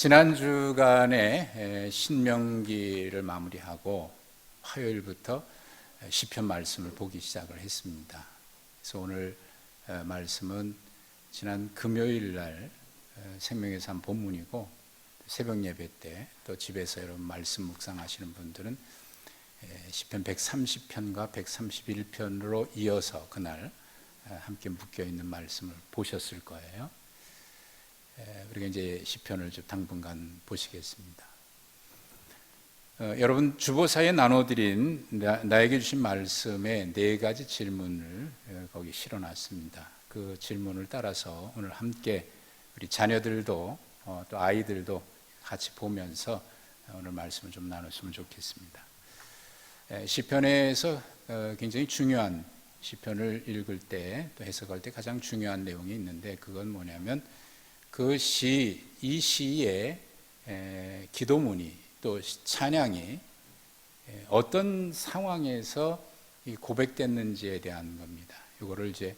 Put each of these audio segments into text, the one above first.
지난 주간에 신명기를 마무리하고 화요일부터 시편 말씀을 보기 시작을 했습니다. 그래서 오늘 말씀은 지난 금요일 날 생명의 삶 본문이고, 새벽 예배 때 또 집에서 여러분 말씀 묵상하시는 분들은 시편 130편과 131편으로 이어서 그날 함께 묶여 있는 말씀을 보셨을 거예요. 우리가 이제 시편을 좀 당분간 보시겠습니다. 여러분 주보사에 나눠드린 나에게 주신 말씀에 4가지 질문을 거기 실어놨습니다. 그 질문을 따라서 오늘 함께 우리 자녀들도 또 아이들도 같이 보면서 오늘 말씀을 좀 나눴으면 좋겠습니다. 시편에서 굉장히 중요한, 시편을 읽을 때 또 해석할 때 가장 중요한 내용이 있는데, 그건 뭐냐면 이 시의 기도문이 또 찬양이 어떤 상황에서 고백됐는지에 대한 겁니다. 이거를 이제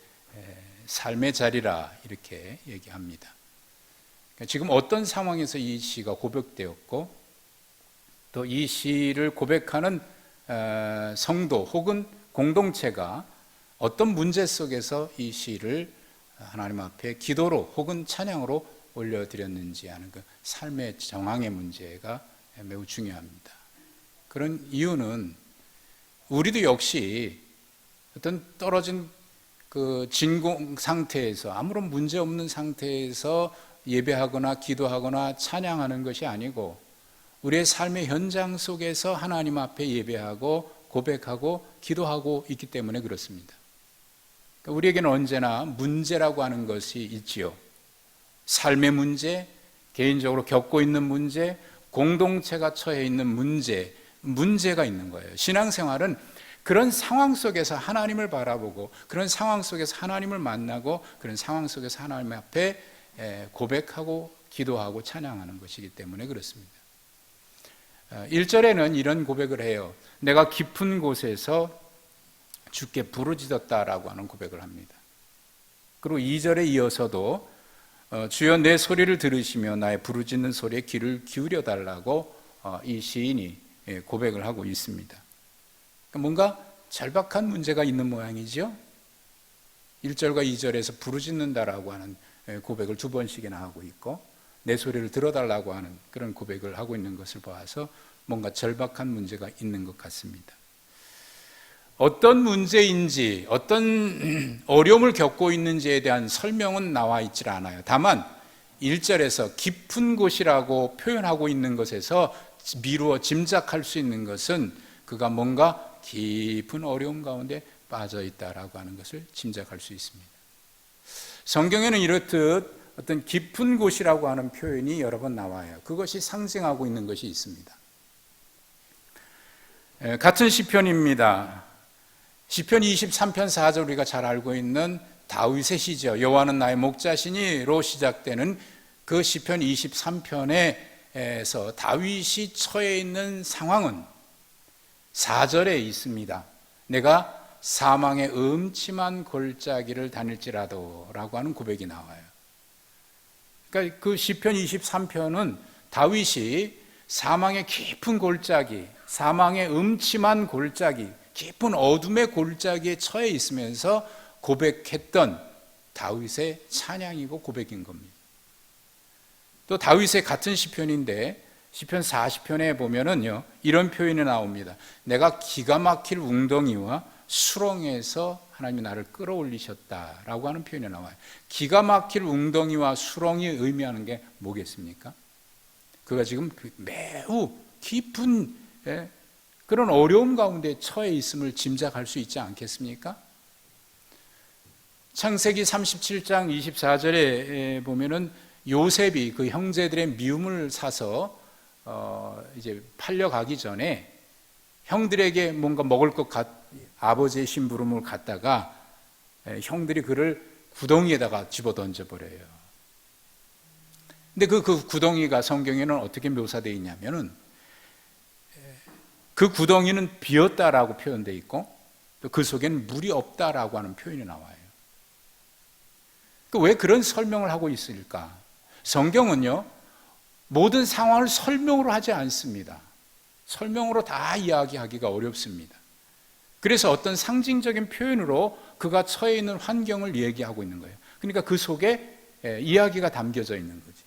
삶의 자리라 이렇게 얘기합니다. 그러니까 지금 어떤 상황에서 이 시가 고백되었고, 또 이 시를 고백하는 성도 혹은 공동체가 어떤 문제 속에서 이 시를 하나님 앞에 기도로 혹은 찬양으로 올려드렸는지 하는 그 삶의 정황의 문제가 매우 중요합니다. 그런 이유는 우리도 역시 어떤 떨어진 그 진공 상태에서, 아무런 문제 없는 상태에서 예배하거나 기도하거나 찬양하는 것이 아니고, 우리의 삶의 현장 속에서 하나님 앞에 예배하고 고백하고 기도하고 있기 때문에 그렇습니다. 우리에게는 언제나 문제라고 하는 것이 있지요. 삶의 문제, 개인적으로 겪고 있는 문제, 공동체가 처해 있는 문제가 있는 거예요. 신앙생활은 그런 상황 속에서 하나님을 바라보고, 그런 상황 속에서 하나님을 만나고, 그런 상황 속에서 하나님 앞에 고백하고 기도하고 찬양하는 것이기 때문에 그렇습니다. 1절에는 이런 고백을 해요. 내가 깊은 곳에서 주께 부르짖었다라고 하는 고백을 합니다. 그리고 2절에 이어서도 주여 내 소리를 들으시며 나의 부르짖는 소리에 귀를 기울여 달라고 이 시인이 고백을 하고 있습니다. 뭔가 절박한 문제가 있는 모양이죠. 1절과 2절에서 부르짖는다라고 하는 고백을 2번씩이나 하고 있고, 내 소리를 들어달라고 하는 그런 고백을 하고 있는 것을 봐서 뭔가 절박한 문제가 있는 것 같습니다. 어떤 문제인지, 어떤 어려움을 겪고 있는지에 대한 설명은 나와 있질 않아요. 다만 1절에서 깊은 곳이라고 표현하고 있는 것에서 미루어 짐작할 수 있는 것은 그가 뭔가 깊은 어려움 가운데 빠져 있다라고 하는 것을 짐작할 수 있습니다. 성경에는 이렇듯 어떤 깊은 곳이라고 하는 표현이 여러 번 나와요. 그것이 상징하고 있는 것이 있습니다. 같은 시편입니다. 시편 23편 4절, 우리가 잘 알고 있는 다윗의 시죠. 여호와는 나의 목자시니로 시작되는 그 시편 23편에서 다윗이 처해 있는 상황은 4절에 있습니다. 내가 사망의 음침한 골짜기를 다닐지라도 라고 하는 고백이 나와요. 그러니까 그 시편 23편은 다윗이 사망의 깊은 골짜기, 사망의 음침한 골짜기, 깊은 어둠의 골짜기에 처해 있으면서 고백했던 다윗의 찬양이고 고백인 겁니다. 또 다윗의 같은 시편인데 시편 40편에 보면은요, 이런 표현이 나옵니다. 내가 기가 막힐 웅덩이와 수렁에서 하나님이 나를 끌어올리셨다라고 하는 표현이 나와요. 기가 막힐 웅덩이와 수렁이 의미하는 게 뭐겠습니까? 그가 지금 매우 깊은 그런 어려움 가운데 처해 있음을 짐작할 수 있지 않겠습니까? 창세기 37장 24절에 보면은 요셉이 그 형제들의 미움을 사서 이제 팔려가기 전에 형들에게 뭔가 먹을 것 아버지의 심부름을 갖다가 형들이 그를 구덩이에다가 집어 던져버려요. 근데 그 구덩이가 성경에는 어떻게 묘사되어 있냐면은, 그 구덩이는 비었다라고 표현되어 있고, 또 그 속에는 물이 없다라고 하는 표현이 나와요. 왜 그런 설명을 하고 있을까? 성경은요, 모든 상황을 설명으로 하지 않습니다. 설명으로 다 이야기하기가 어렵습니다. 그래서 어떤 상징적인 표현으로 그가 처해 있는 환경을 얘기하고 있는 거예요. 그러니까 그 속에 이야기가 담겨져 있는 거지.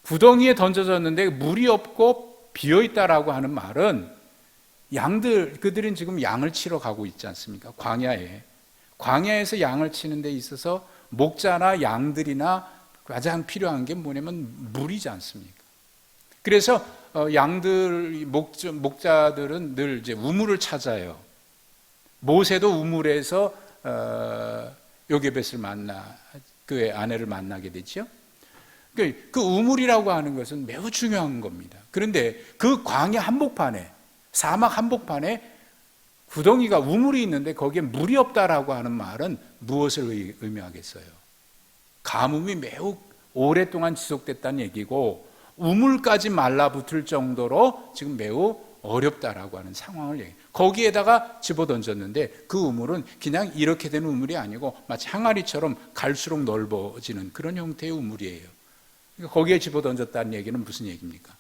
구덩이에 던져졌는데 물이 없고 비어있다라고 하는 말은 그들은 지금 양을 치러 가고 있지 않습니까? 광야에서 양을 치는 데 있어서 목자나 양들이나 가장 필요한 게 뭐냐면 물이지 않습니까? 그래서 목자들은 늘 이제 우물을 찾아요. 모세도 우물에서 요게벳을 만나 그의 아내를 만나게 되죠. 그 우물이라고 하는 것은 매우 중요한 겁니다. 그런데 그 광야 한복판에, 사막 한복판에 구덩이가 우물이 있는데 거기에 물이 없다라고 하는 말은 무엇을 의미하겠어요? 가뭄이 매우 오랫동안 지속됐다는 얘기고 우물까지 말라붙을 정도로 지금 매우 어렵다라고 하는 상황을 얘기해요. 거기에다가 집어던졌는데 그 우물은 그냥 이렇게 된 우물이 아니고 마치 항아리처럼 갈수록 넓어지는 그런 형태의 우물이에요. 그러니까 거기에 집어던졌다는 얘기는 무슨 얘기입니까?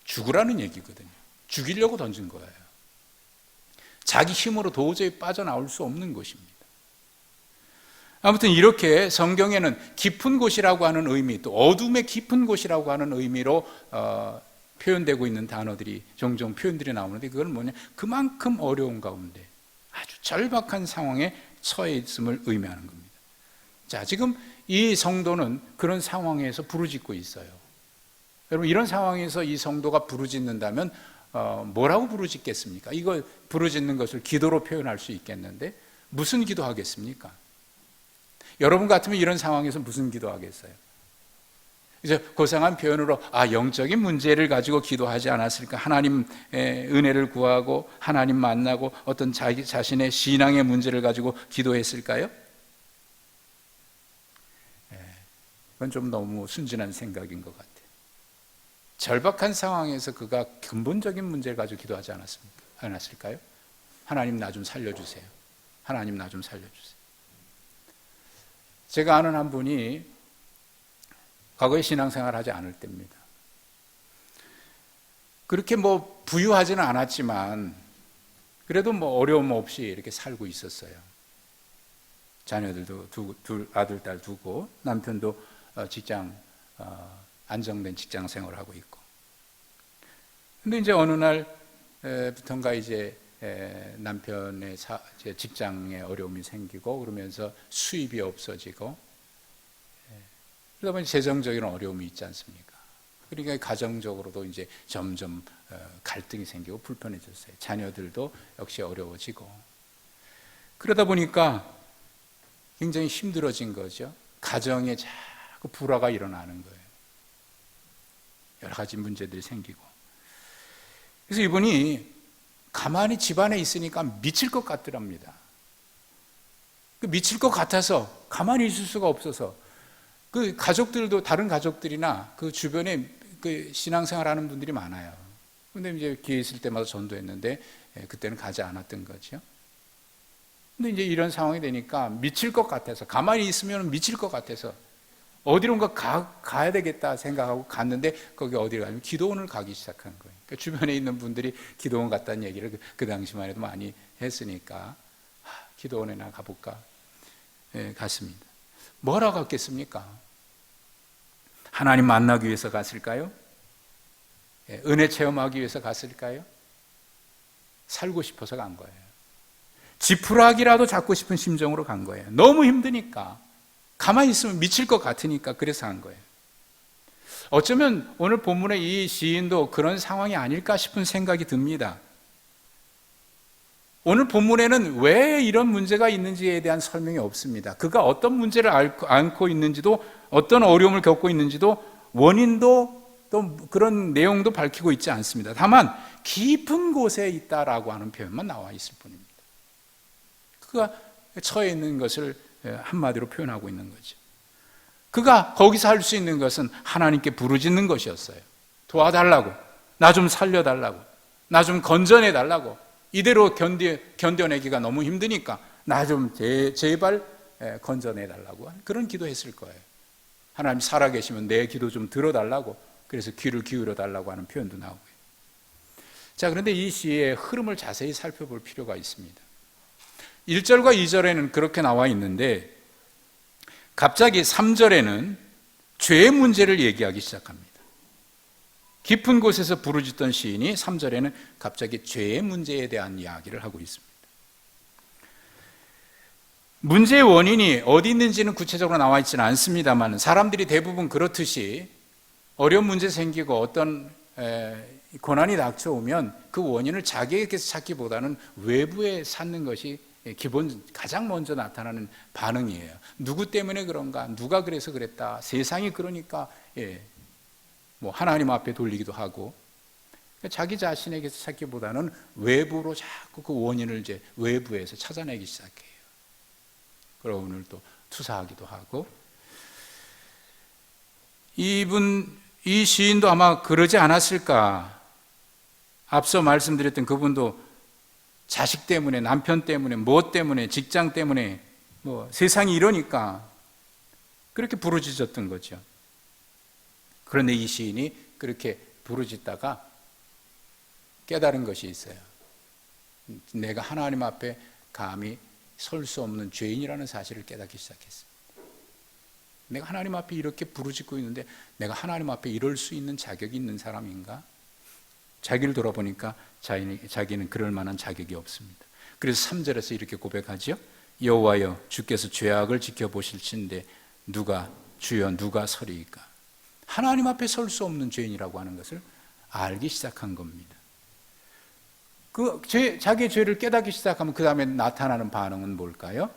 죽으라는 얘기거든요. 죽이려고 던진 거예요. 자기 힘으로 도저히 빠져나올 수 없는 것입니다. 아무튼 이렇게 성경에는 깊은 곳이라고 하는 의미, 또 어둠의 깊은 곳이라고 하는 의미로 표현되고 있는 단어들이 종종 표현들이 나오는데 그건 뭐냐? 그만큼 어려운 가운데 아주 절박한 상황에 처해 있음을 의미하는 겁니다. 자, 지금 이 성도는 그런 상황에서 부르짖고 있어요. 여러분, 이런 상황에서 이 성도가 부르짖는다면 뭐라고 부르짖겠습니까? 이거 부르짖는 것을 기도로 표현할 수 있겠는데 무슨 기도하겠습니까? 여러분 같으면 이런 상황에서 무슨 기도하겠어요? 이제 고상한 표현으로 영적인 문제를 가지고 기도하지 않았을까? 하나님의 은혜를 구하고 하나님 만나고 어떤 자기 자신의 신앙의 문제를 가지고 기도했을까요? 그건 좀 너무 순진한 생각인 것 같아요. 절박한 상황에서 그가 근본적인 문제를 가지고 기도하지 않았을까요? 하나님 나 좀 살려주세요. 하나님 나 좀 살려주세요. 제가 아는 한 분이 과거에 신앙생활 하지 않을 때입니다. 그렇게 부유하지는 않았지만 그래도 어려움 없이 이렇게 살고 있었어요. 자녀들도 둘 아들, 딸 두고 남편도 안정된 직장 생활을 하고 있고. 근데 이제 어느 날부턴가 이제 남편의 직장에 어려움이 생기고 그러면서 수입이 없어지고 그러다 보니 재정적인 어려움이 있지 않습니까? 그러니까 가정적으로도 이제 점점 갈등이 생기고 불편해졌어요. 자녀들도 역시 어려워지고 그러다 보니까 굉장히 힘들어진 거죠. 가정에 자꾸 불화가 일어나는 거예요. 여러 가지 문제들이 생기고. 그래서 이분이 가만히 집안에 있으니까 미칠 것 같더랍니다. 미칠 것 같아서 가만히 있을 수가 없어서 그 가족들도 다른 가족들이나 그 주변에 그 신앙생활 하는 분들이 많아요. 근데 이제 기회 있을 때마다 전도했는데 그때는 가지 않았던 거죠. 근데 이제 이런 상황이 되니까 미칠 것 같아서 가만히 있으면 미칠 것 같아서 어디론가 가야 되겠다 생각하고 갔는데 거기 어디를 가면 기도원을 가기 시작한 거예요. 그러니까 주변에 있는 분들이 기도원 갔다는 얘기를 그 당시만 해도 많이 했으니까 기도원에나 가볼까 갔습니다. 뭐라 갔겠습니까? 하나님 만나기 위해서 갔을까요? 은혜 체험하기 위해서 갔을까요? 살고 싶어서 간 거예요. 지푸라기라도 잡고 싶은 심정으로 간 거예요. 너무 힘드니까 가만히 있으면 미칠 것 같으니까 그래서 간 거예요. 어쩌면 오늘 본문의 이 시인도 그런 상황이 아닐까 싶은 생각이 듭니다. 오늘 본문에는 왜 이런 문제가 있는지에 대한 설명이 없습니다. 그가 어떤 문제를 안고 있는지도 어떤 어려움을 겪고 있는지도 원인도 또 그런 내용도 밝히고 있지 않습니다. 다만 깊은 곳에 있다라고 하는 표현만 나와 있을 뿐입니다. 그가 처해 있는 것을 한마디로 표현하고 있는 거죠. 그가 거기서 할 수 있는 것은 하나님께 부르짖는 것이었어요. 도와달라고, 나 좀 살려달라고, 나 좀 건져내달라고, 이대로 견뎌내기가 너무 힘드니까 나 좀 제발 건져내달라고 그런 기도했을 거예요. 하나님 살아계시면 내 기도 좀 들어달라고, 그래서 귀를 기울여 달라고 하는 표현도 나오고요. 자, 그런데 이 시의 흐름을 자세히 살펴볼 필요가 있습니다. 1절과 2절에는 그렇게 나와 있는데 갑자기 3절에는 죄의 문제를 얘기하기 시작합니다. 깊은 곳에서 부르짖던 시인이 3절에는 갑자기 죄의 문제에 대한 이야기를 하고 있습니다. 문제의 원인이 어디 있는지는 구체적으로 나와 있지는 않습니다만 사람들이 대부분 그렇듯이 어려운 문제 생기고 어떤 고난이 닥쳐오면 그 원인을 자기에게서 찾기보다는 외부에 찾는 것이 가장 먼저 나타나는 반응이에요. 누구 때문에 그런가? 누가 그래서 그랬다? 세상이 그러니까 하나님 앞에 돌리기도 하고, 자기 자신에게서 찾기보다는 외부로 자꾸 그 원인을 이제 외부에서 찾아내기 시작해요. 그리고 오늘 또 투사하기도 하고. 이 시인도 아마 그러지 않았을까. 앞서 말씀드렸던 그분도 자식 때문에, 남편 때문에, 무엇 때문에, 직장 때문에, 세상이 이러니까 그렇게 부르짖었던 거죠. 그런데 이 시인이 그렇게 부르짖다가 깨달은 것이 있어요. 내가 하나님 앞에 감히 설 수 없는 죄인이라는 사실을 깨닫기 시작했습니다. 내가 하나님 앞에 이렇게 부르짖고 있는데 내가 하나님 앞에 이럴 수 있는 자격이 있는 사람인가? 자기를 돌아보니까 자기는 그럴 만한 자격이 없습니다. 그래서 3절에서 이렇게 고백하죠. 여호와여, 주께서 죄악을 지켜보실진데 주여 누가 서리이까? 하나님 앞에 설 수 없는 죄인이라고 하는 것을 알기 시작한 겁니다. 자기의 죄를 깨닫기 시작하면 그 다음에 나타나는 반응은 뭘까요?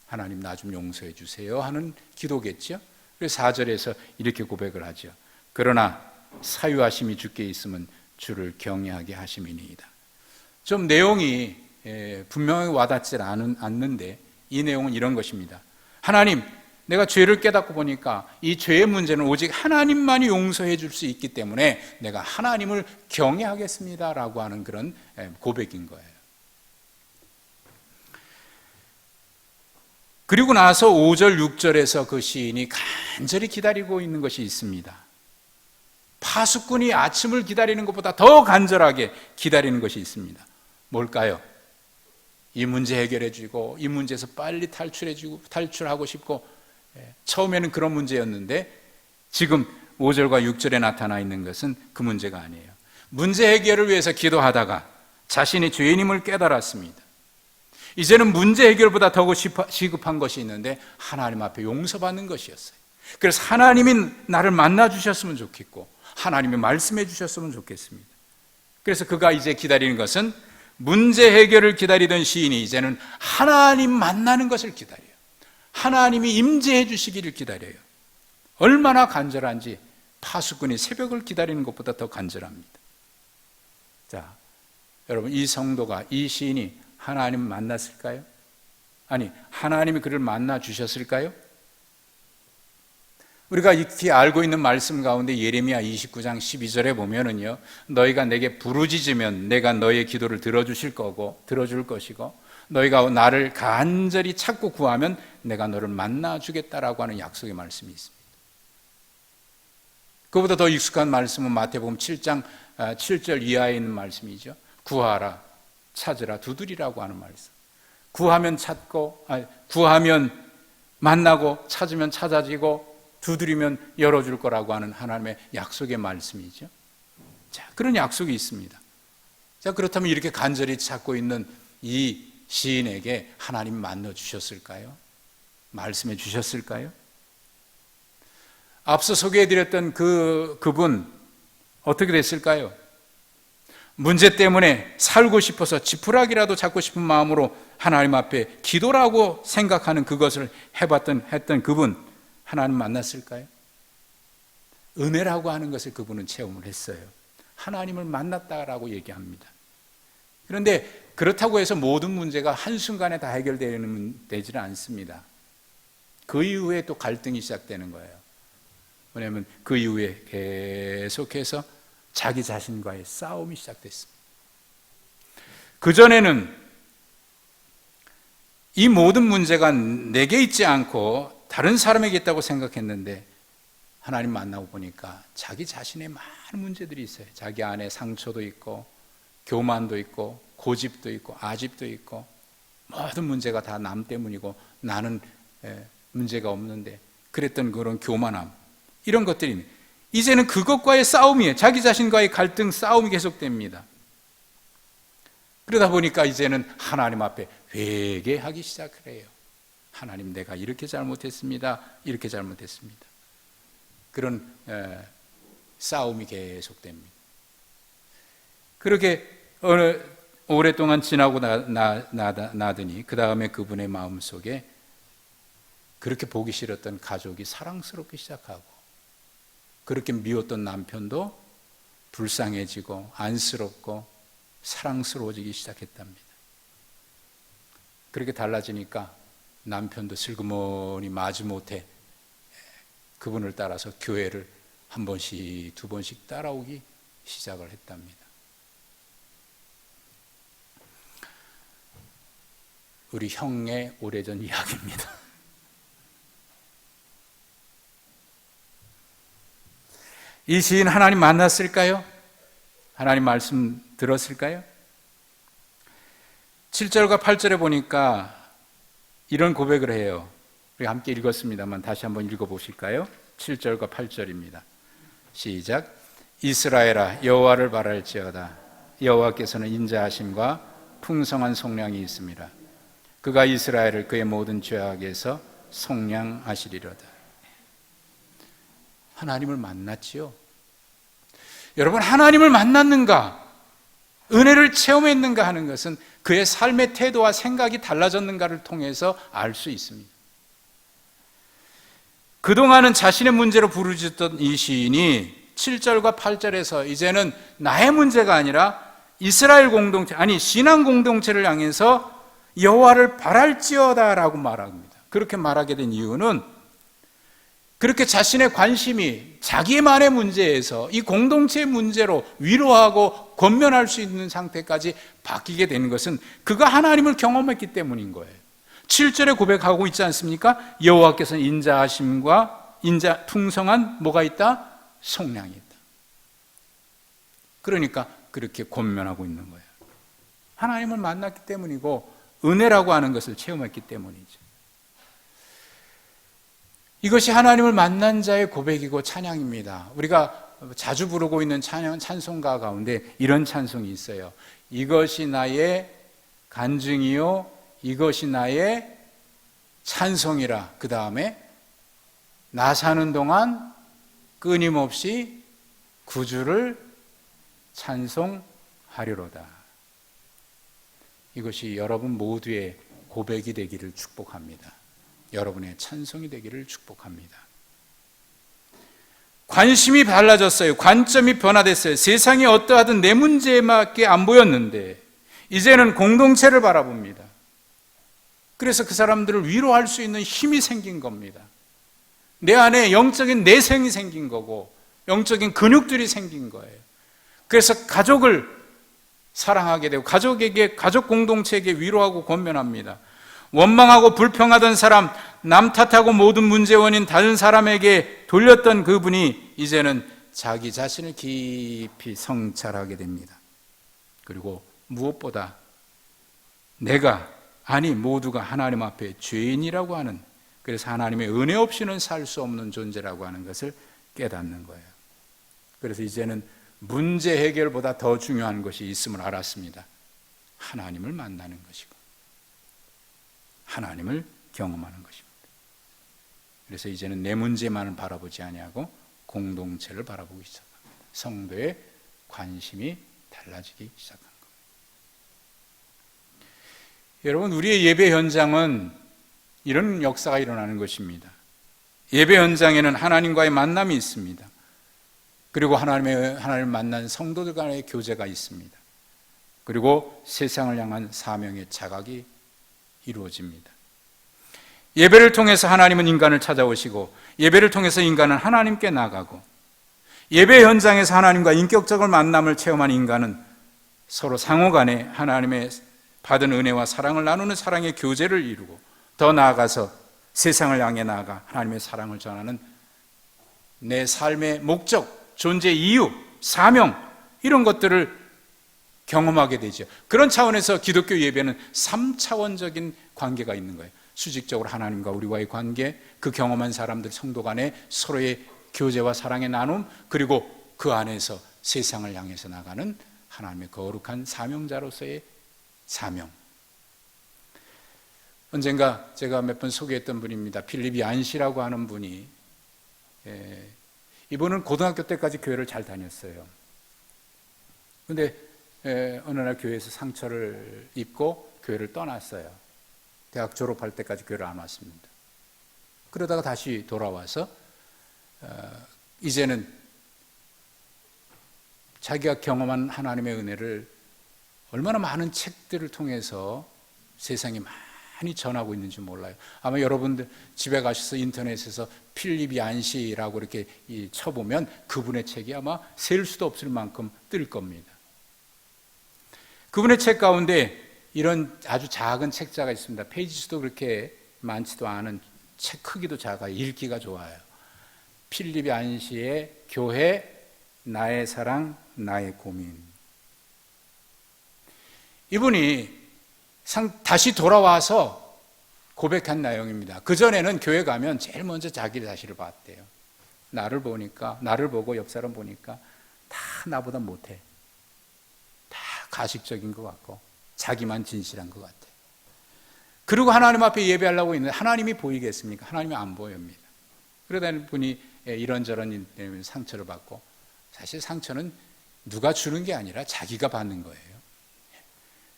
하나님 나 좀 용서해 주세요 하는 기도겠죠. 그래서 4절에서 이렇게 고백을 하죠. 그러나 사유하심이 주께 있으면 주를 경외하게 하심이니이다. 좀 내용이 분명히 와닿지 않는데 이 내용은 이런 것입니다. 하나님, 내가 죄를 깨닫고 보니까 이 죄의 문제는 오직 하나님만이 용서해 줄 수 있기 때문에 내가 하나님을 경외하겠습니다 라고 하는 그런 고백인 거예요. 그리고 나서 5절, 6절에서 그 시인이 간절히 기다리고 있는 것이 있습니다. 파수꾼이 아침을 기다리는 것보다 더 간절하게 기다리는 것이 있습니다. 뭘까요? 이 문제 해결해 주고 이 문제에서 빨리 탈출하고 싶고, 처음에는 그런 문제였는데 지금 5절과 6절에 나타나 있는 것은 그 문제가 아니에요. 문제 해결을 위해서 기도하다가 자신이 죄인임을 깨달았습니다. 이제는 문제 해결보다 더 시급한 것이 있는데 하나님 앞에 용서받는 것이었어요. 그래서 하나님이 나를 만나 주셨으면 좋겠고 하나님이 말씀해 주셨으면 좋겠습니다. 그래서 그가 이제 기다리는 것은, 문제 해결을 기다리던 시인이 이제는 하나님 만나는 것을 기다려요. 하나님이 임재해 주시기를 기다려요. 얼마나 간절한지 파수꾼이 새벽을 기다리는 것보다 더 간절합니다. 자, 여러분, 이 성도가, 이 시인이 하나님 만났을까요? 아니, 하나님이 그를 만나 주셨을까요? 우리가 익히 알고 있는 말씀 가운데 예레미야 29장 12절에 보면은요, 너희가 내게 부르짖으면 내가 너희의 기도를 들어줄 것이고 너희가 나를 간절히 찾고 구하면 내가 너를 만나 주겠다라고 하는 약속의 말씀이 있습니다. 그보다 더 익숙한 말씀은 마태복음 7장 7절 이하에 있는 말씀이죠. 구하라, 찾으라, 두드리라고 하는 말씀. 구하면 만나고, 찾으면 찾아지고, 두드리면 열어줄 거라고 하는 하나님의 약속의 말씀이죠. 자, 그런 약속이 있습니다. 자, 그렇다면 이렇게 간절히 찾고 있는 이 시인에게 하나님 만나 주셨을까요? 말씀해 주셨을까요? 앞서 소개해드렸던 그분 어떻게 됐을까요? 문제 때문에 살고 싶어서 지푸라기라도 잡고 싶은 마음으로 하나님 앞에 기도라고 생각하는 그것을 했던 그분, 하나님 만났을까요? 은혜라고 하는 것을 그분은 체험을 했어요. 하나님을 만났다라고 얘기합니다. 그런데 그렇다고 해서 모든 문제가 한순간에 다 해결되지는 않습니다. 그 이후에 또 갈등이 시작되는 거예요. 왜냐하면 그 이후에 계속해서 자기 자신과의 싸움이 시작됐습니다. 그전에는 이 모든 문제가 내게 있지 않고 다른 사람에게 있다고 생각했는데 하나님 만나고 보니까 자기 자신의 많은 문제들이 있어요. 자기 안에 상처도 있고 교만도 있고 고집도 있고 아집도 있고 모든 문제가 다 남 때문이고 나는 문제가 없는데 그랬던 그런 교만함, 이런 것들이 이제는 그것과의 싸움이에요. 자기 자신과의 갈등, 싸움이 계속됩니다. 그러다 보니까 이제는 하나님 앞에 회개하기 시작을 해요. 하나님, 내가 이렇게 잘못했습니다. 이렇게 잘못했습니다. 그런 싸움이 계속됩니다. 그렇게 오랫동안 지나고 나더니 그 다음에 그분의 마음속에 그렇게 보기 싫었던 가족이 사랑스럽기 시작하고, 그렇게 미웠던 남편도 불쌍해지고 안쓰럽고 사랑스러워지기 시작했답니다. 그렇게 달라지니까 남편도 슬그머니 마지못해 그분을 따라서 교회를 한 번씩 두 번씩 따라오기 시작을 했답니다. 우리 형의 오래전 이야기입니다. 이 시인 하나님 만났을까요? 하나님 말씀 들었을까요? 7절과 8절에 보니까 이런 고백을 해요. 우리 함께 읽었습니다만 다시 한번 읽어보실까요? 7절과 8절입니다. 시작. 이스라엘아, 여호와를 바랄지어다. 여호와께서는 인자하심과 풍성한 속량이 있습니다. 그가 이스라엘을 그의 모든 죄악에서 속량하시리로다. 하나님을 만났지요. 여러분, 하나님을 만났는가, 은혜를 체험했는가 하는 것은 그의 삶의 태도와 생각이 달라졌는가를 통해서 알 수 있습니다. 그동안은 자신의 문제로 부르짖던 이 시인이 7절과 8절에서 이제는 나의 문제가 아니라 이스라엘 공동체, 아니 신앙 공동체를 향해서 여호와를 바랄지어다라고 말합니다. 그렇게 말하게 된 이유는 그렇게 자신의 관심이 자기만의 문제에서 이 공동체의 문제로 위로하고 권면할 수 있는 상태까지 바뀌게 되는 것은 그가 하나님을 경험했기 때문인 거예요. 7절에 고백하고 있지 않습니까? 여호와께서는 인자하심과 풍성한 뭐가 있다? 속량이 있다. 그러니까 그렇게 권면하고 있는 거예요. 하나님을 만났기 때문이고 은혜라고 하는 것을 체험했기 때문이죠. 이것이 하나님을 만난 자의 고백이고 찬양입니다. 우리가 자주 부르고 있는 찬송가 가운데 이런 찬송이 있어요. 이것이 나의 간증이요, 이것이 나의 찬송이라. 그 다음에 나 사는 동안 끊임없이 구주를 찬송하리로다. 이것이 여러분 모두의 고백이 되기를 축복합니다. 여러분의 찬송이 되기를 축복합니다. 관심이 달라졌어요. 관점이 변화됐어요. 세상이 어떠하든 내 문제밖에 안 보였는데 이제는 공동체를 바라봅니다. 그래서 그 사람들을 위로할 수 있는 힘이 생긴 겁니다. 내 안에 영적인 내생이 생긴 거고 영적인 근육들이 생긴 거예요. 그래서 가족을 사랑하게 되고 가족 공동체에게 위로하고 권면합니다. 원망하고 불평하던 사람, 남 탓하고 모든 문제 원인 다른 사람에게 돌렸던 그분이 이제는 자기 자신을 깊이 성찰하게 됩니다. 그리고 무엇보다 모두가 하나님 앞에 죄인이라고 하는, 그래서 하나님의 은혜 없이는 살 수 없는 존재라고 하는 것을 깨닫는 거예요. 그래서 이제는 문제 해결보다 더 중요한 것이 있음을 알았습니다. 하나님을 만나는 것이고 하나님을 경험하는 것입니다. 그래서 이제는 내 문제만을 바라보지 아니하고 공동체를 바라보기 시작합니다. 성도의 관심이 달라지기 시작한 겁니다. 여러분, 우리의 예배 현장은 이런 역사가 일어나는 것입니다. 예배 현장에는 하나님과의 만남이 있습니다. 그리고 하나님을 만난 성도들 간의 교제가 있습니다. 그리고 세상을 향한 사명의 자각이 이루어집니다. 예배를 통해서 하나님은 인간을 찾아오시고 예배를 통해서 인간은 하나님께 나가고 예배 현장에서 하나님과 인격적인 만남을 체험한 인간은 서로 상호간에 하나님의 받은 은혜와 사랑을 나누는 사랑의 교제를 이루고 더 나아가서 세상을 향해 나아가 하나님의 사랑을 전하는 내 삶의 목적, 존재 이유, 사명, 이런 것들을 경험하게 되죠. 그런 차원에서 기독교 예배는 3차원적인 관계가 있는 거예요. 수직적으로 하나님과 우리와의 관계, 그 경험한 사람들, 성도 간의 서로의 교제와 사랑의 나눔, 그리고 그 안에서 세상을 향해서 나가는 하나님의 거룩한 사명자로서의 사명. 언젠가 제가 몇 번 소개했던 분입니다. 필립 얀시라고 하는 분이, 이분은 고등학교 때까지 교회를 잘 다녔어요. 근데 어느 날 교회에서 상처를 입고 교회를 떠났어요. 대학 졸업할 때까지 교회를 안 왔습니다. 그러다가 다시 돌아와서 이제는 자기가 경험한 하나님의 은혜를 얼마나 많은 책들을 통해서 세상에 많이 전하고 있는지 몰라요. 아마 여러분들 집에 가셔서 인터넷에서 필립 얀시라고 이렇게 쳐보면 그분의 책이 아마 셀 수도 없을 만큼 뜰 겁니다. 그분의 책 가운데 이런 아주 작은 책자가 있습니다. 페이지 수도 그렇게 많지도 않은, 책 크기도 작아요. 읽기가 좋아요. 필립 얀시의 교회, 나의 사랑, 나의 고민. 이분이 다시 돌아와서 고백한 내용입니다. 그전에는 교회 가면 제일 먼저 자기 자신을 봤대요. 나를 보고 옆 사람 보니까 다 나보다 못해. 다 가식적인 것 같고 자기만 진실한 것 같아. 그리고 하나님 앞에 예배하려고 있는데 하나님이 보이겠습니까? 하나님이 안 보입니다. 그러다 분이 이런저런 상처를 받고, 사실 상처는 누가 주는 게 아니라 자기가 받는 거예요.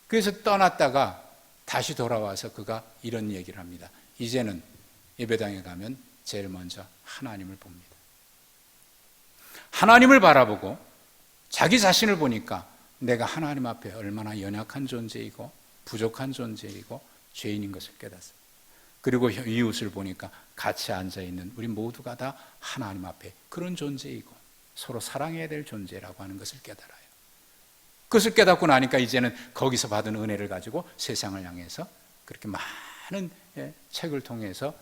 그래서 떠났다가 다시 돌아와서 그가 이런 얘기를 합니다. 이제는 예배당에 가면 제일 먼저 하나님을 봅니다. 하나님을 바라보고 자기 자신을 보니까 내가 하나님 앞에 얼마나 연약한 존재이고 부족한 존재이고 죄인인 것을 깨닫습니다. 그리고 이웃을 보니까 같이 앉아있는 우리 모두가 다 하나님 앞에 그런 존재이고 서로 사랑해야 될 존재라고 하는 것을 깨달아요. 그것을 깨닫고 나니까 이제는 거기서 받은 은혜를 가지고 세상을 향해서 그렇게 많은 책을 통해서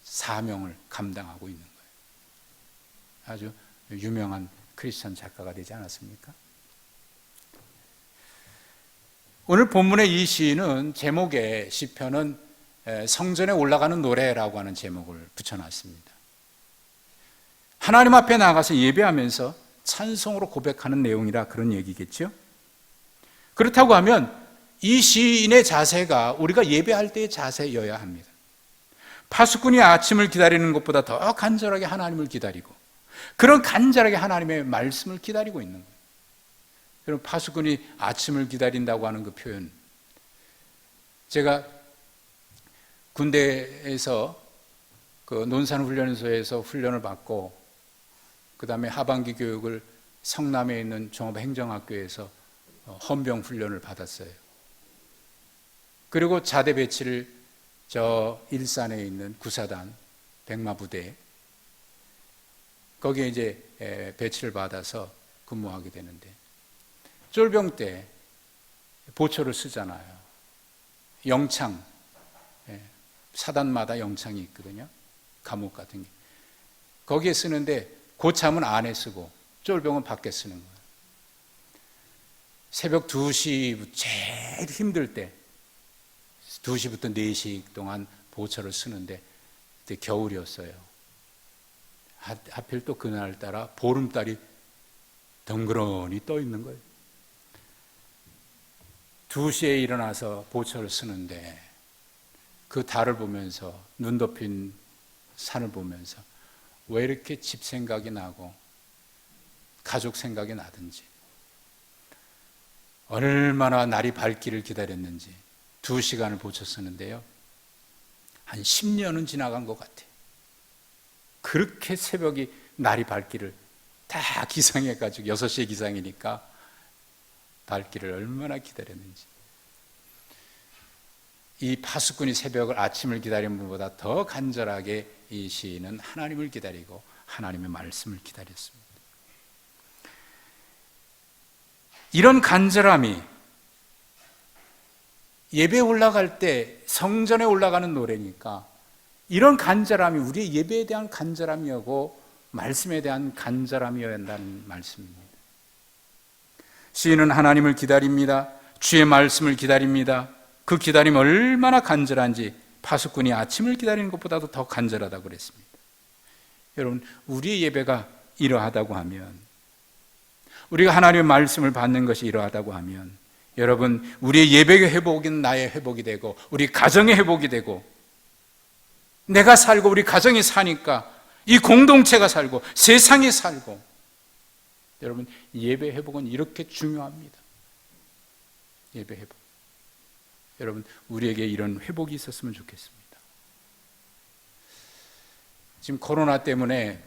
사명을 감당하고 있는 거예요. 아주 유명한 크리스천 작가가 되지 않았습니까? 오늘 본문의 이 시인은 제목에 시편은 성전에 올라가는 노래라고 하는 제목을 붙여놨습니다. 하나님 앞에 나가서 예배하면서 찬송으로 고백하는 내용이라 그런 얘기겠죠? 그렇다고 하면 이 시인의 자세가 우리가 예배할 때의 자세여야 합니다. 파수꾼이 아침을 기다리는 것보다 더 간절하게 하나님을 기다리고 그런 간절하게 하나님의 말씀을 기다리고 있는 거예요. 여러분, 파수꾼이 아침을 기다린다고 하는 그 표현, 제가 군대에서 그 논산훈련소에서 훈련을 받고 그 다음에 하반기 교육을 성남에 있는 종합행정학교에서 헌병 훈련을 받았어요. 그리고 자대 배치를 저 일산에 있는 구사단 백마부대에 거기에 이제 배치를 받아서 근무하게 되는데, 쫄병 때 보초를 쓰잖아요. 영창, 사단마다 영창이 있거든요. 감옥 같은 게. 거기에 쓰는데 고참은 안에 쓰고 쫄병은 밖에 쓰는 거예요. 새벽 2시 제일 힘들 때 2시부터 4시 동안 보초를 쓰는데 그때 겨울이었어요. 하필 또 그날따라 보름달이 덩그러니 떠 있는 거예요. 2시에 일어나서 보초를 쓰는데 그 달을 보면서, 눈 덮인 산을 보면서 왜 이렇게 집 생각이 나고 가족 생각이 나든지, 얼마나 날이 밝기를 기다렸는지 2시간을 보초 쓰는데요, 한 10년은 지나간 것 같아요. 그렇게 새벽이 날이 밝기를 다 기상해가지고 6시에 기상이니까 밝기를 얼마나 기다렸는지. 이 파수꾼이 새벽을, 아침을 기다리는 것보다 더 간절하게 이 시인은 하나님을 기다리고 하나님의 말씀을 기다렸습니다. 이런 간절함이 예배에 올라갈 때 성전에 올라가는 노래니까 이런 간절함이 우리의 예배에 대한 간절함이었고 말씀에 대한 간절함이어야 한다는 말씀입니다. 시인은 하나님을 기다립니다. 주의 말씀을 기다립니다. 그 기다림이 얼마나 간절한지 파수꾼이 아침을 기다리는 것보다도 더 간절하다고 그랬습니다. 여러분, 우리의 예배가 이러하다고 하면, 우리가 하나님의 말씀을 받는 것이 이러하다고 하면, 여러분, 우리의 예배의 회복은 나의 회복이 되고 우리 가정의 회복이 되고, 내가 살고 우리 가정이 사니까 이 공동체가 살고 세상이 살고, 여러분, 예배 회복은 이렇게 중요합니다. 예배 회복. 여러분, 우리에게 이런 회복이 있었으면 좋겠습니다. 지금 코로나 때문에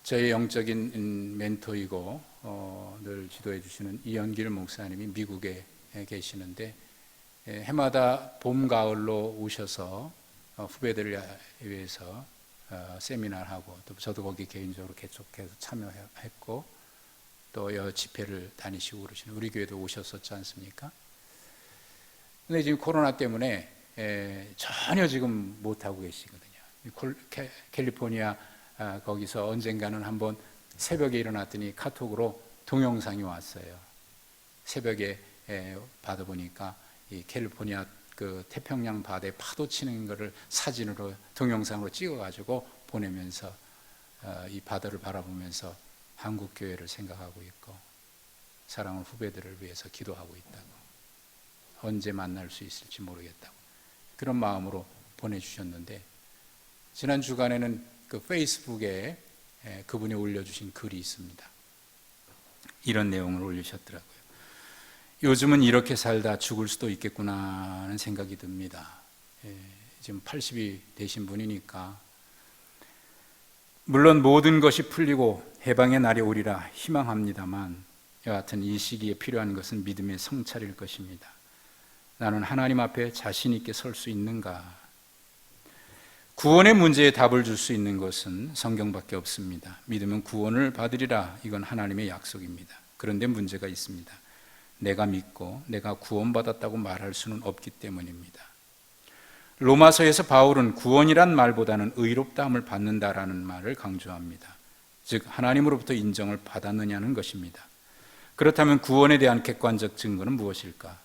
저의 영적인 멘토이고 늘 지도해 주시는 이현길 목사님이 미국에 계시는데, 해마다 봄, 가을로 오셔서 후배들을 위해서 세미나를 하고, 또 저도 거기 개인적으로 계속해서 참여했고, 또 여 집회를 다니시고 그러시는, 우리 교회도 오셨었지 않습니까? 근데 지금 코로나 때문에 전혀 지금 못하고 계시거든요. 캘리포니아 거기서 언젠가는 한번 새벽에 일어났더니 카톡으로 동영상이 왔어요. 새벽에 받아보니까 이 캘리포니아 그 태평양 바다에 파도 치는 거를 사진으로 동영상으로 찍어가지고 보내면서 이 바다를 바라보면서 한국 교회를 생각하고 있고 사랑하는 후배들을 위해서 기도하고 있다고, 언제 만날 수 있을지 모르겠다고 그런 마음으로 보내주셨는데, 지난 주간에는 그 페이스북에 그분이 올려주신 글이 있습니다. 이런 내용을 올리셨더라고요. 요즘은 이렇게 살다 죽을 수도 있겠구나 하는 생각이 듭니다. 지금 80이 되신 분이니까, 물론 모든 것이 풀리고 해방의 날이 오리라 희망합니다만, 여하튼 이 시기에 필요한 것은 믿음의 성찰일 것입니다. 나는 하나님 앞에 자신 있게 설 수 있는가? 구원의 문제에 답을 줄 수 있는 것은 성경밖에 없습니다. 믿으면 구원을 받으리라, 이건 하나님의 약속입니다. 그런데 문제가 있습니다. 내가 믿고 내가 구원받았다고 말할 수는 없기 때문입니다. 로마서에서 바울은 구원이란 말보다는 의롭다함을 받는다라는 말을 강조합니다. 즉 하나님으로부터 인정을 받았느냐는 것입니다. 그렇다면 구원에 대한 객관적 증거는 무엇일까?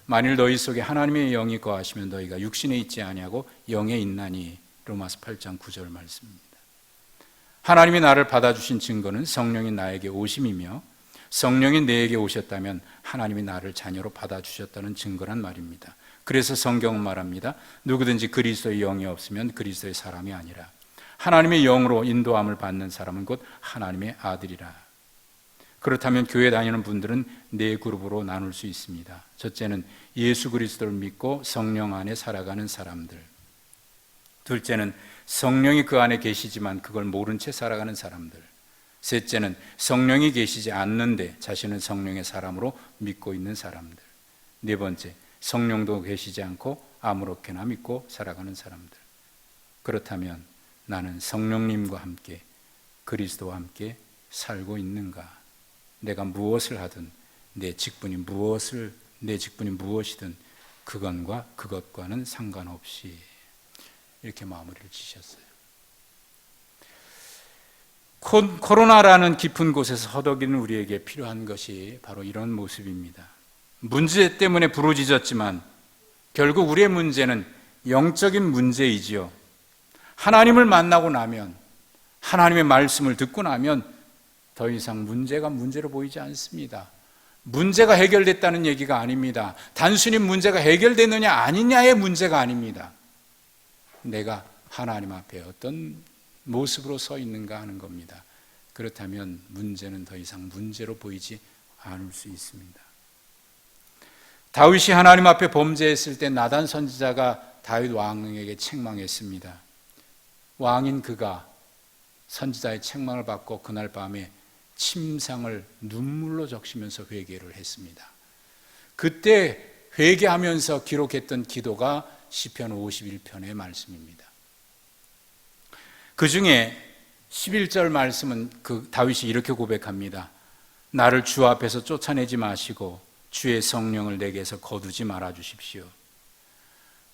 만일 너희 속에 하나님의 영이 거하시면 너희가 육신에 있지 아니하고 영에 있나니, 로마서 8장 9절 말씀입니다. 하나님이 나를 받아주신 증거는 성령이 나에게 오심이며, 성령이 내게 오셨다면 하나님이 나를 자녀로 받아주셨다는 증거란 말입니다. 그래서 성경은 말합니다. 누구든지 그리스도의 영이 없으면 그리스도의 사람이 아니라, 하나님의 영으로 인도함을 받는 사람은 곧 하나님의 아들이라. 그렇다면 교회 다니는 분들은 네 그룹으로 나눌 수 있습니다. 첫째는 예수 그리스도를 믿고 성령 안에 살아가는 사람들. 둘째는 성령이 그 안에 계시지만 그걸 모른 채 살아가는 사람들. 셋째는 성령이 계시지 않는데 자신은 성령의 사람으로 믿고 있는 사람들. 네 번째, 성령도 계시지 않고 아무렇게나 믿고 살아가는 사람들. 그렇다면 나는 성령님과 함께 그리스도와 함께 살고 있는가? 내가 무엇을 하든 내 직분이 무엇이든 그것과는 상관없이, 이렇게 마무리를 지셨어요. 코로나라는 깊은 곳에서 허덕이는 우리에게 필요한 것이 바로 이런 모습입니다. 문제 때문에 부르짖었지만 결국 우리의 문제는 영적인 문제이지요. 하나님을 만나고 나면, 하나님의 말씀을 듣고 나면 더 이상 문제가 문제로 보이지 않습니다. 문제가 해결됐다는 얘기가 아닙니다. 단순히 문제가 해결됐느냐 아니냐의 문제가 아닙니다. 내가 하나님 앞에 어떤 모습으로 서 있는가 하는 겁니다. 그렇다면 문제는 더 이상 문제로 보이지 않을 수 있습니다. 다윗이 하나님 앞에 범죄했을 때 나단 선지자가 다윗 왕에게 책망했습니다. 왕인 그가 선지자의 책망을 받고 그날 밤에 침상을 눈물로 적시면서 회개를 했습니다. 그때 회개하면서 기록했던 기도가 시편 51편의 말씀입니다. 그 중에 11절 말씀은 다윗이 이렇게 고백합니다. 나를 주 앞에서 쫓아내지 마시고 주의 성령을 내게서 거두지 말아 주십시오.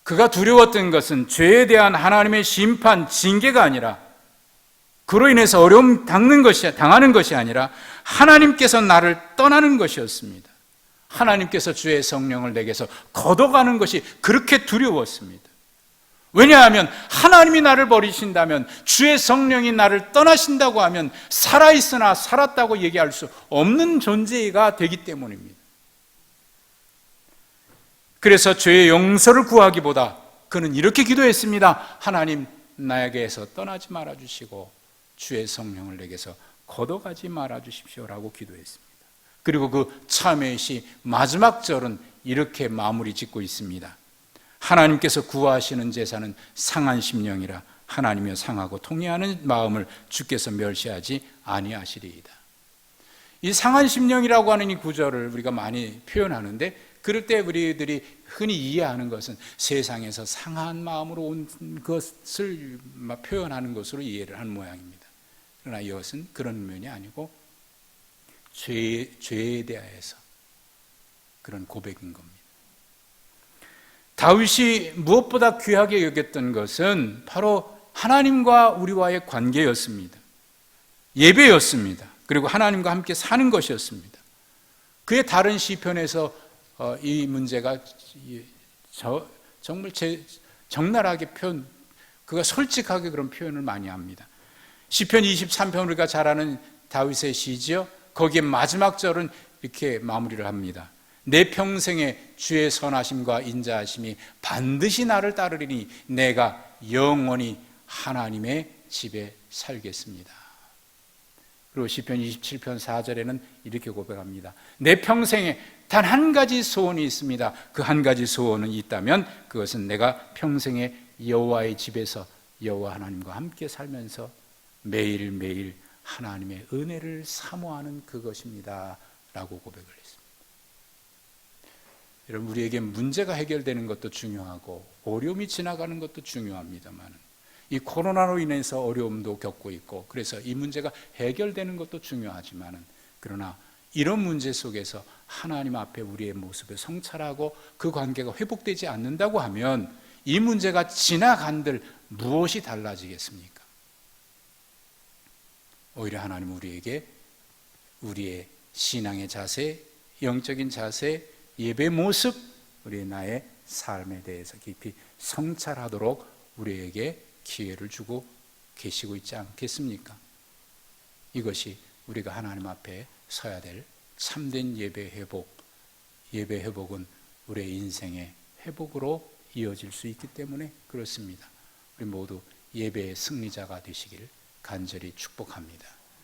그가 두려웠던 것은 죄에 대한 하나님의 심판, 징계가 아니라 그로 인해서 어려움 당하는 것이 아니라 하나님께서 나를 떠나는 것이었습니다. 하나님께서 주의 성령을 내게서 걷어가는 것이 그렇게 두려웠습니다. 왜냐하면 하나님이 나를 버리신다면, 주의 성령이 나를 떠나신다고 하면 살아있으나 살았다고 얘기할 수 없는 존재가 되기 때문입니다. 그래서 죄의 용서를 구하기보다 그는 이렇게 기도했습니다. 하나님, 나에게서 떠나지 말아주시고 주의 성령을 내게서 걷어가지 말아주십시오라고 기도했습니다. 그리고 그 참회의 시 마지막 절은 이렇게 마무리 짓고 있습니다. 하나님께서 구하시는 제사는 상한 심령이라 하나님이여 상하고 통회하는 마음을 주께서 멸시하지 아니하시리이다. 이 상한 심령이라고 하는 이 구절을 우리가 많이 표현하는데, 그럴 때 우리들이 흔히 이해하는 것은 세상에서 상한 마음으로 온 것을 표현하는 것으로 이해를 하는 모양입니다. 그러나 이것은 그런 면이 아니고 죄에 대하여서 그런 고백인 겁니다. 다윗이 무엇보다 귀하게 여겼던 것은 바로 하나님과 우리와의 관계였습니다. 예배였습니다. 그리고 하나님과 함께 사는 것이었습니다. 그의 다른 시편에서 이 문제가 정말 적나라하게 그가 솔직하게 그런 표현을 많이 합니다. 시편 23편 우리가 잘 아는 다윗의 시지요. 거기에 마지막 절은 이렇게 마무리를 합니다. 내 평생에 주의 선하심과 인자하심이 반드시 나를 따르리니 내가 영원히 하나님의 집에 살겠습니다. 그리고 시편 27편 4절에는 이렇게 고백합니다. 내 평생에 단 한 가지 소원이 있습니다. 그 한 가지 소원은 있다면 그것은 내가 평생에 여호와의 집에서 여호와 하나님과 함께 살면서 매일매일 하나님의 은혜를 사모하는 그것입니다 라고 고백을 했습니다. 여러분, 우리에게 문제가 해결되는 것도 중요하고 어려움이 지나가는 것도 중요합니다만, 이 코로나로 인해서 어려움도 겪고 있고, 그래서 이 문제가 해결되는 것도 중요하지만, 그러나 이런 문제 속에서 하나님 앞에 우리의 모습을 성찰하고 그 관계가 회복되지 않는다고 하면 이 문제가 지나간들 무엇이 달라지겠습니까? 오히려 하나님 우리에게 우리의 신앙의 자세, 영적인 자세, 예배 모습, 우리의 나의 삶에 대해서 깊이 성찰하도록 우리에게 기회를 주고 계시고 있지 않겠습니까? 이것이 우리가 하나님 앞에 서야 될 참된 예배 회복, 예배 회복은 우리의 인생의 회복으로 이어질 수 있기 때문에 그렇습니다. 우리 모두 예배의 승리자가 되시길 간절히 축복합니다.